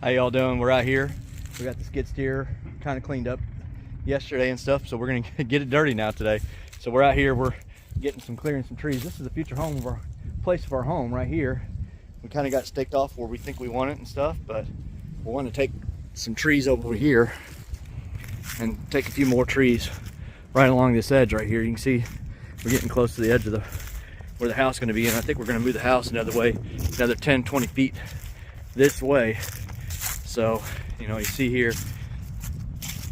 How y'all doing? We're out here. We got the skid steer kind of cleaned up yesterday and stuff, so we're gonna get it dirty now today. So we're out here, we're clearing some trees. This is the future home of our place of our home right here. We kind of got staked off where we think we want it and stuff, but we want to take some trees over here and take a few more trees right along this edge right here. You can see we're getting close to the edge of where the house is going to be, and I think we're going to move the house another 10-20 feet this way. So, you know, you see here,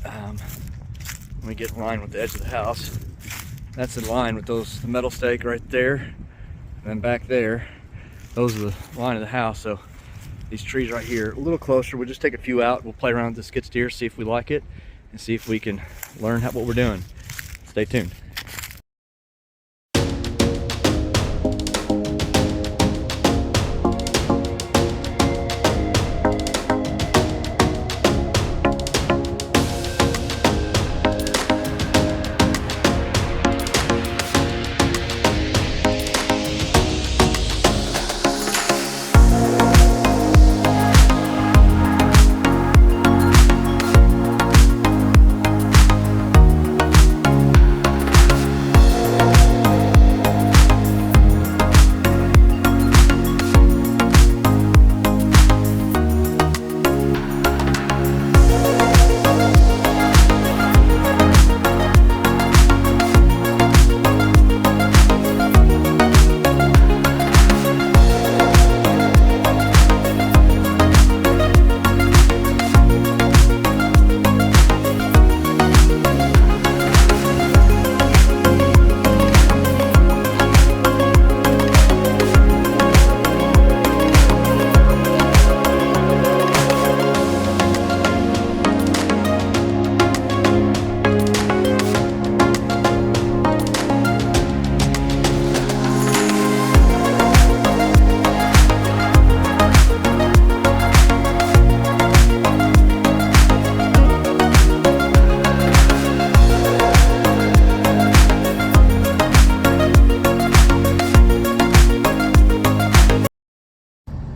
let me get in line with the edge of the house. That's in line with the metal stake right there. And then back there, those are the line of the house. So these trees right here, a little closer, we'll just take a few out. We'll play around with the skid steer, see if we like it, and see if we can learn what we're doing. Stay tuned.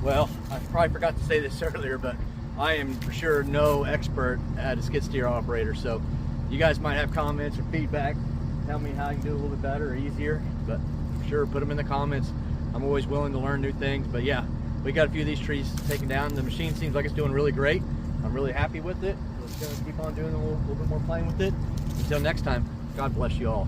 Well, I probably forgot to say this earlier, but I am for sure no expert at a skid steer operator. So you guys might have comments or feedback. Tell me how you can do it a little bit better or easier, but for sure put them in the comments. I'm always willing to learn new things. But yeah, we got a few of these trees taken down. The machine seems like it's doing really great. I'm really happy with it. We're just gonna keep on doing a little bit more playing with it. Until next time, God bless you all.